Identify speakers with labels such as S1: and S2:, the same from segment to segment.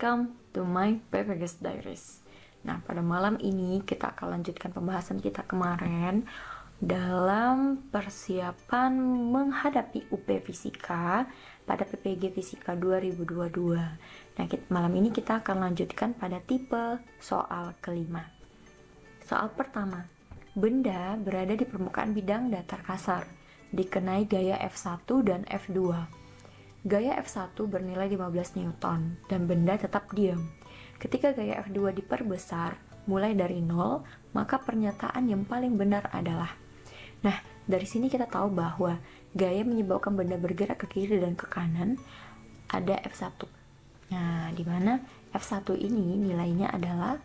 S1: welcome to my Papagus Diaries. Nah, pada malam ini kita akan lanjutkan pembahasan kita kemarin dalam persiapan menghadapi UP Fisika pada PPG Fisika 2022. Nah, malam ini kita akan lanjutkan pada tipe soal kelima. Soal pertama, benda berada di permukaan bidang datar kasar, dikenai gaya F1 dan F2. Gaya F1 bernilai 15 Newton dan benda tetap diam. Ketika gaya F2 diperbesar mulai dari 0, maka pernyataan yang paling benar adalah. Nah, dari sini kita tahu bahwa gaya menyebabkan benda bergerak ke kiri dan ke kanan ada F1. Nah, di mana F1 ini nilainya adalah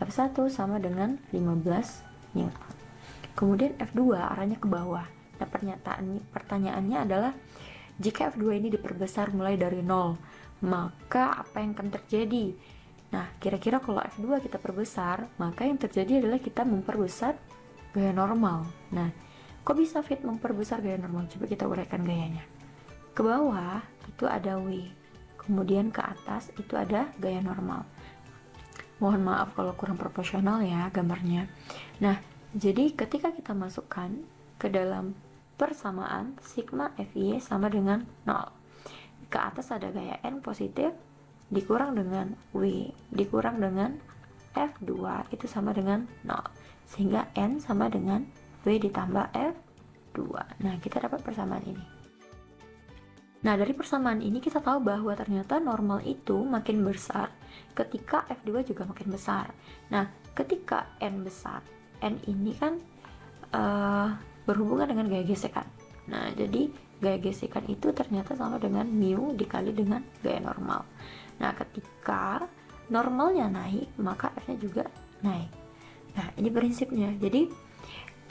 S1: F1 sama dengan 15 Newton. Kemudian F2 arahnya ke bawah. Nah, pertanyaannya adalah jika F2 ini diperbesar mulai dari 0, maka apa yang akan terjadi? Nah, kira-kira kalau F2 kita perbesar, maka yang terjadi adalah kita memperbesar gaya normal. Nah, kok bisa Fit memperbesar gaya normal? Coba kita uraikan gayanya. Ke bawah itu ada W, kemudian ke atas itu ada gaya normal. Mohon maaf kalau kurang proporsional ya gambarnya. Nah, jadi ketika kita masukkan ke dalam persamaan sigma FY sama dengan 0. Ke atas ada gaya N positif dikurang dengan W dikurang dengan F2 itu sama dengan 0. Sehingga N sama dengan W ditambah F2. Nah, kita dapat persamaan ini. Nah, dari persamaan ini kita tahu bahwa ternyata normal itu makin besar ketika F2 juga makin besar. Nah, ketika N besar, N ini kan berhubungan dengan gaya gesekan. Nah, jadi gaya gesekan itu ternyata sama dengan mu dikali dengan gaya normal. Nah, ketika normalnya naik, maka F-nya juga naik. Nah, ini prinsipnya. Jadi,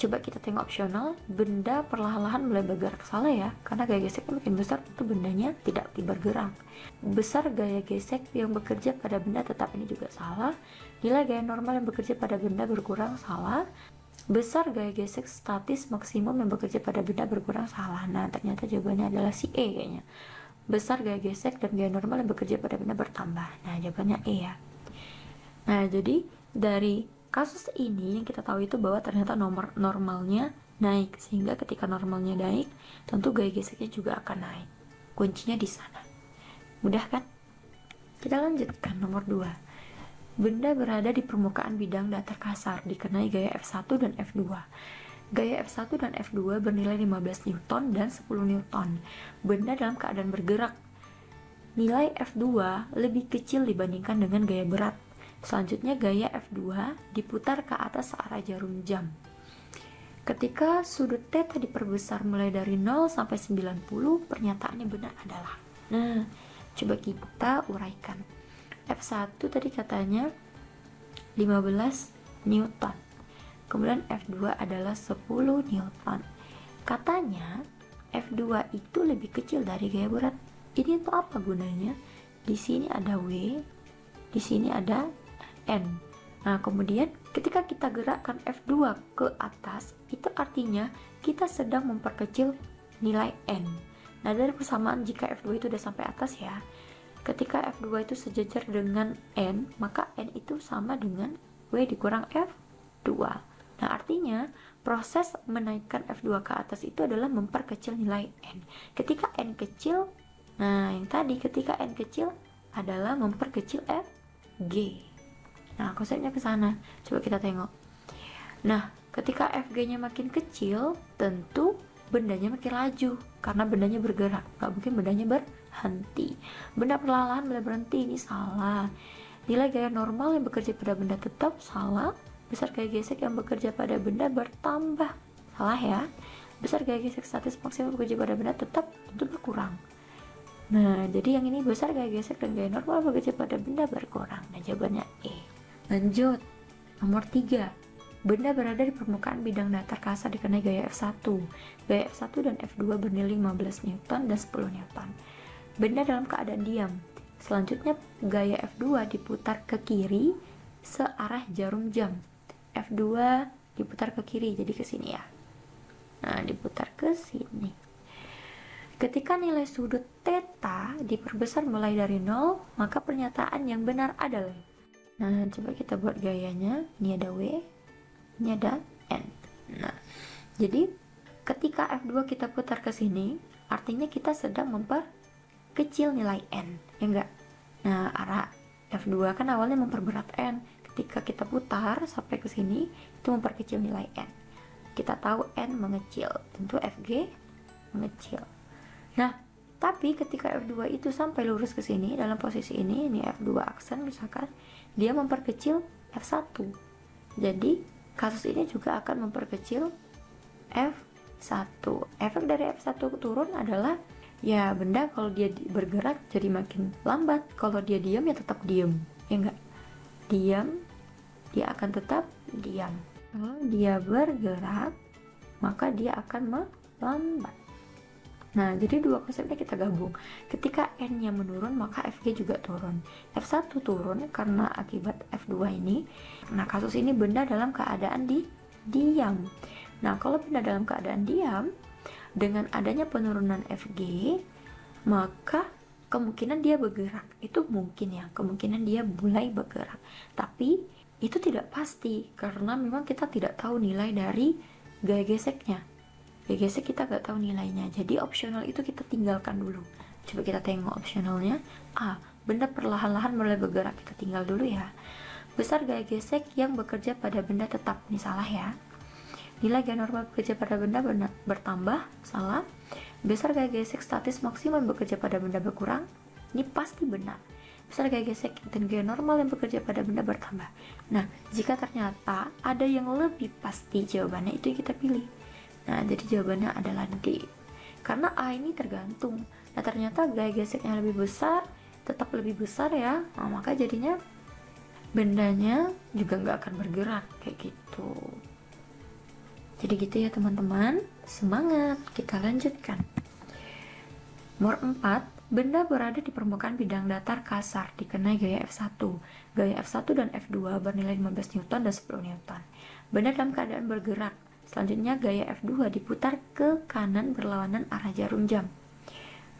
S1: coba kita tengok opsional, benda perlahan-lahan mulai bergerak. Salah ya, karena gaya gesek makin besar, tentu bendanya tidak bergerak. Besar gaya gesek yang bekerja pada benda tetap, ini juga salah. Nilai gaya normal yang bekerja pada benda berkurang, salah. Besar gaya gesek statis maksimum yang bekerja pada benda berkurang, salah. Nah, ternyata jawabannya adalah si E kayaknya. Besar gaya gesek dan gaya normal yang bekerja pada benda bertambah. Nah, jawabannya E ya. Nah, jadi dari kasus ini yang kita tahu itu bahwa ternyata normalnya naik, sehingga ketika normalnya naik, tentu gaya geseknya juga akan naik. Kuncinya di sana. Mudah kan? Kita lanjutkan nomor 2. Benda berada di permukaan bidang datar kasar, dikenai gaya F1 dan F2. Gaya F1 dan F2 bernilai 15 Newton dan 10 Newton. Benda dalam keadaan bergerak. Nilai F2 lebih kecil dibandingkan dengan gaya berat. Selanjutnya gaya F2 diputar ke atas searah jarum jam. Ketika sudut θ diperbesar mulai dari 0 sampai 90, pernyataannya benar adalah. Nah, coba kita uraikan. F1 tadi katanya 15 Newton. Kemudian F2 adalah 10 Newton. Katanya F2 itu lebih kecil dari gaya berat. Ini untuk apa gunanya? Di sini ada W, di sini ada N. Nah, kemudian ketika kita gerakkan F2 ke atas, itu artinya kita sedang memperkecil nilai N. Nah, dari persamaan jika F2 itu udah sampai atas ya, ketika F2 itu sejajar dengan N, maka N itu sama dengan W dikurang F2. Nah, artinya proses menaikkan F2 ke atas itu adalah memperkecil nilai N. Ketika N kecil, nah yang tadi ketika N kecil adalah memperkecil Fg. Nah, konsepnya ke sana. Coba kita tengok. Nah, ketika Fg-nya makin kecil, tentu bendanya makin laju karena bendanya bergerak. Nggak mungkin bendanya berhenti. Benda perlahan mulai berhenti, ini salah. Nilai gaya normal yang bekerja pada benda tetap, salah. Besar gaya gesek yang bekerja pada benda bertambah, salah ya. Besar gaya gesek statis maksimum bekerja pada benda tetap, tentu berkurang. Nah, jadi yang ini besar gaya gesek dan gaya normal bekerja pada benda berkurang. Nah, jawabannya E. Lanjut, nomor 3. Benda berada di permukaan bidang datar kasar dikenai gaya F1. Gaya F1 dan F2 bernilai 15 Newton dan 10 Newton. Benda dalam keadaan diam. Selanjutnya gaya F2 diputar ke kiri searah jarum jam. F2 diputar ke kiri, jadi ke sini ya. Nah, diputar ke sini. Ketika nilai sudut theta diperbesar mulai dari 0, maka pernyataan yang benar adalah. Nah, coba kita buat gayanya. Ini ada W, ini ada N. Nah, jadi ketika F2 kita putar ke sini, artinya kita sedang memperkecil nilai N, ya enggak? Nah, arah F2 kan awalnya memperberat N. Ketika kita putar sampai ke sini, itu memperkecil nilai N. Kita tahu N mengecil, tentu Fg mengecil. Nah, tapi ketika F2 itu sampai lurus ke sini dalam posisi ini F2 aksen misalkan, dia memperkecil F1. Jadi, kasus ini juga akan memperkecil F1. Efek dari F1 turun adalah ya benda kalau dia bergerak jadi makin lambat, kalau dia diam ya tetap diam. Ya enggak? Diam, dia akan tetap diam. Kalau dia bergerak, maka dia akan melambat. Nah, jadi dua konsepnya kita gabung. Ketika N-nya menurun, maka Fg juga turun. F1 turun karena akibat F2 ini. Nah, kasus ini benda dalam keadaan diam. Nah, kalau benda dalam keadaan diam, dengan adanya penurunan Fg, maka kemungkinan dia bergerak. Itu mungkin ya, kemungkinan dia mulai bergerak. Tapi, itu tidak pasti, karena memang kita tidak tahu nilai dari gaya geseknya. Gaya gesek kita nggak tahu nilainya, jadi opsional itu kita tinggalkan dulu. Coba kita tengok opsionalnya. Benda perlahan-lahan mulai bergerak, kita tinggal dulu ya. Besar gaya gesek yang bekerja pada benda tetap, ini salah ya. Nilai gaya normal bekerja pada benda bertambah, salah. Besar gaya gesek statis maksimum bekerja pada benda berkurang, ini pasti benar. Besar gaya gesek dan gaya normal yang bekerja pada benda bertambah. Nah, jika ternyata ada yang lebih pasti jawabannya, itu yang kita pilih. Nah, jadi jawabannya adalah D. Karena A ini tergantung. Nah, ternyata gaya geseknya lebih besar, tetap lebih besar ya. Nah, maka jadinya bendanya juga nggak akan bergerak kayak gitu. Jadi gitu ya teman-teman. Semangat, kita lanjutkan. Nomor 4, benda berada di permukaan bidang datar kasar dikenai gaya F1. Gaya F1 dan F2 bernilai 15 Newton dan 10 Newton. Benda dalam keadaan bergerak. Selanjutnya gaya F2 diputar ke kanan berlawanan arah jarum jam.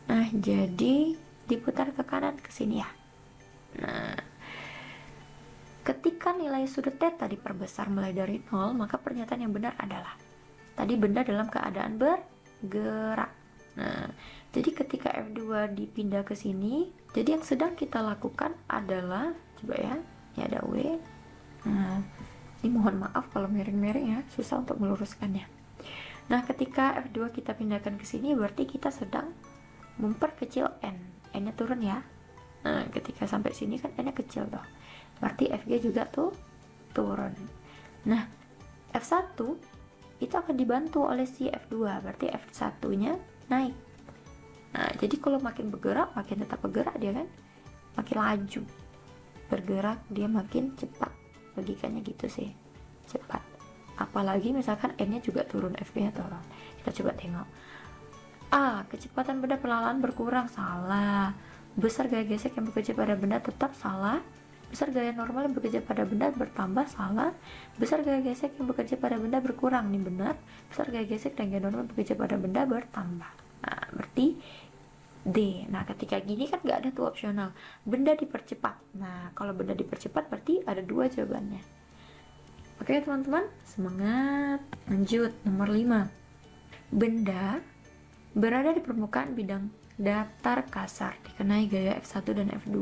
S1: Nah, jadi diputar ke kanan ke sini ya. Nah, ketika nilai sudut theta diperbesar mulai dari 0, maka pernyataan yang benar adalah tadi benda dalam keadaan bergerak. Nah, jadi ketika F2 dipindah ke sini, jadi yang sedang kita lakukan adalah, coba ya, ini ada W. Nah, ini mohon maaf kalau miring-miring ya, susah untuk meluruskannya. Nah, ketika F2 kita pindahkan ke sini, berarti kita sedang memperkecil N. N-nya turun ya. Nah, ketika sampai sini kan N-nya kecil toh. Berarti Fg juga tuh turun. Nah, F1 itu akan dibantu oleh si F2, berarti F1-nya naik. Nah, jadi kalau makin bergerak, makin tetap bergerak dia kan, makin laju. Bergerak dia makin cepat. Logikanya gitu sih, cepat. Apalagi misalkan N-nya juga turun, Fg-nya turun. Kita coba tengok. Kecepatan benda perlahan berkurang, salah. Besar gaya gesek yang bekerja pada benda tetap, salah. Besar gaya normal yang bekerja pada benda bertambah, salah. Besar gaya gesek yang bekerja pada benda berkurang, ini benar. Besar gaya gesek dan gaya normal yang bekerja pada benda bertambah. Nah, berarti D. Nah, ketika gini kan nggak ada tuh opsional. Benda dipercepat. Nah, kalau benda dipercepat berarti ada dua jawabannya. Oke teman-teman, semangat. Lanjut, nomor 5. Benda berada di permukaan bidang datar kasar dikenai gaya F1 dan F2.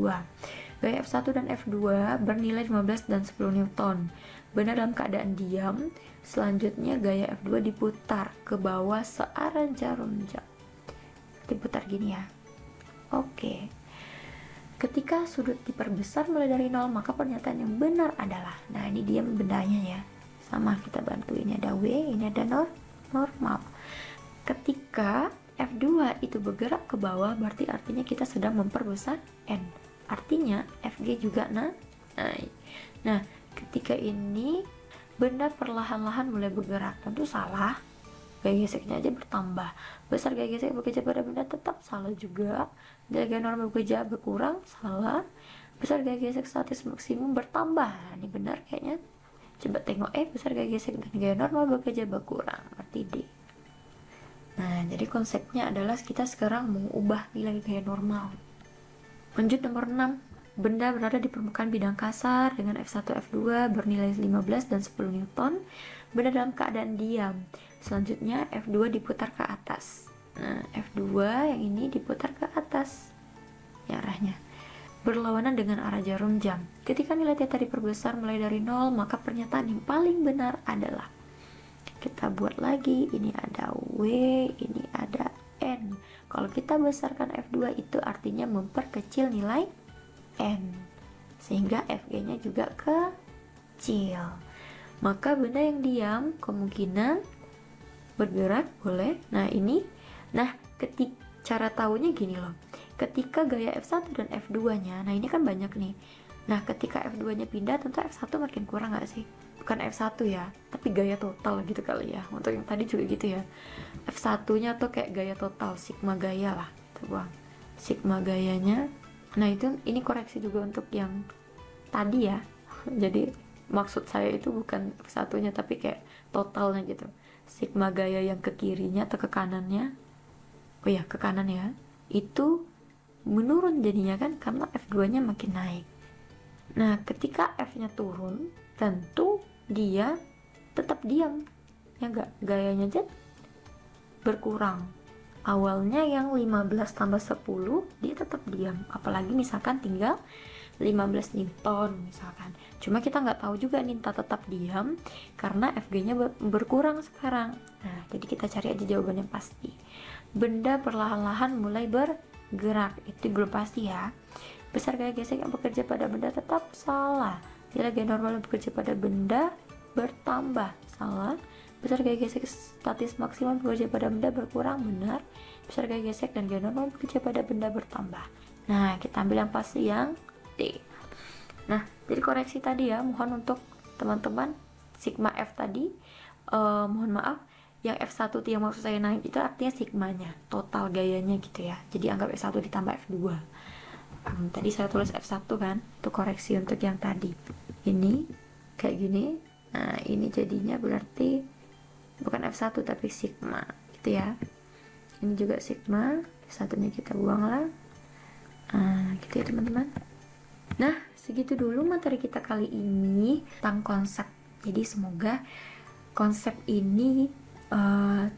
S1: Gaya F1 dan F2 bernilai 15 dan 10 Newton. Benda dalam keadaan diam. Selanjutnya gaya F2 diputar ke bawah searah jarum jam. Diputar gini ya. Oke. Ketika sudut diperbesar mulai dari 0, maka pernyataan yang benar adalah, nah ini dia bendanya ya. Sama kita bantu, ini ada W, ini ada normal. Ketika F2 itu bergerak ke bawah, berarti artinya kita sedang memperbesar N. Artinya Fg juga naik. Nah, ketika ini benda perlahan-lahan mulai bergerak, tentu salah. Gaya geseknya aja bertambah. Besar gaya gesek bekerja pada benda tetap, salah juga. Gaya normal bekerja berkurang, salah. Besar gaya gesek statis maksimum bertambah, nah, ini benar kayaknya. Coba tengok besar gaya gesek dan gaya normal bekerja berkurang, berarti D. Nah, jadi konsepnya adalah kita sekarang mau ubah nilai gaya normal. Lanjut nomor 6. Benda berada di permukaan bidang kasar dengan F1, F2 bernilai 15 dan 10 Newton. Benda dalam keadaan diam. Selanjutnya F2 diputar ke atas. Nah, F2 yang ini diputar ke atas. Ya, arahnya berlawanan dengan arah jarum jam. Ketika nilai theta diperbesar mulai dari 0, maka pernyataan yang paling benar adalah, kita buat lagi, ini ada W, ini ada N. Kalau kita besarkan F2 itu artinya memperkecil nilai N, sehingga Fg-nya juga kecil. Maka benda yang diam kemungkinan bergerak boleh. Nah, ini, cara tahunya gini loh. Ketika gaya F1 dan F2-nya, nah ini kan banyak nih. Nah, ketika F2-nya pindah, tentu F1 makin kurang nggak sih? Bukan F1 ya, tapi gaya total gitu kali ya. Untuk yang tadi juga gitu ya. F1-nya tuh kayak gaya total, sigma gaya lah. Gitu, Bang. Sigma gayanya. Nah, ini koreksi juga untuk yang tadi ya. Jadi, maksud saya itu bukan F1-nya, tapi kayak totalnya gitu. Sigma gaya yang ke kirinya atau ke kanannya. Oh ya, ke kanan ya. Itu menurun jadinya kan, karena F2-nya makin naik. Nah, ketika F-nya turun, tentu dia tetap diam. Ya enggak? Gayanya berkurang. Awalnya yang 15 tambah 10, dia tetap diam. Apalagi misalkan tinggal 15 Newton misalkan. Cuma kita nggak tahu juga nih, tetap diam karena Fg-nya berkurang sekarang. Nah, jadi kita cari aja jawaban yang pasti. Benda perlahan-lahan mulai bergerak, itu belum pasti ya. Besar gaya gesek yang bekerja pada benda tetap salah. Nilai gaya normal yang bekerja pada benda bertambah, salah. Besar gaya gesek statis maksimal bekerja pada benda berkurang, benar. Besar gaya gesek dan gaya normal bekerja pada benda bertambah. Nah, kita ambil yang pasti, yang D. Nah, jadi koreksi tadi ya, mohon untuk teman-teman sigma F tadi, mohon maaf, yang F1 yang maksud saya naik itu artinya sigmanya, total gayanya gitu ya. Jadi anggap F1 ditambah F2. Tadi saya tulis F1 kan, itu koreksi untuk yang tadi. Ini kayak gini. Nah, ini jadinya berarti bukan F1 tapi sigma gitu ya. Ini juga sigma, F1-nya kita buang lah. Gitu ya teman-teman. Nah, segitu dulu materi kita kali ini tentang konsep. Jadi semoga konsep ini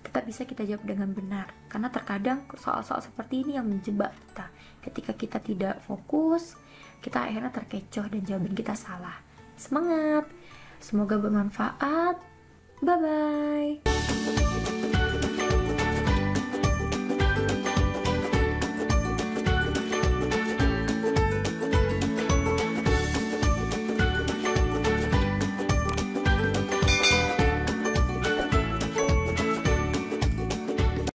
S1: tetap bisa kita jawab dengan benar, karena terkadang soal-soal seperti ini yang menjebak kita. Ketika kita tidak fokus, kita akhirnya terkecoh dan jawaban kita salah. Semangat, semoga bermanfaat. Bye bye.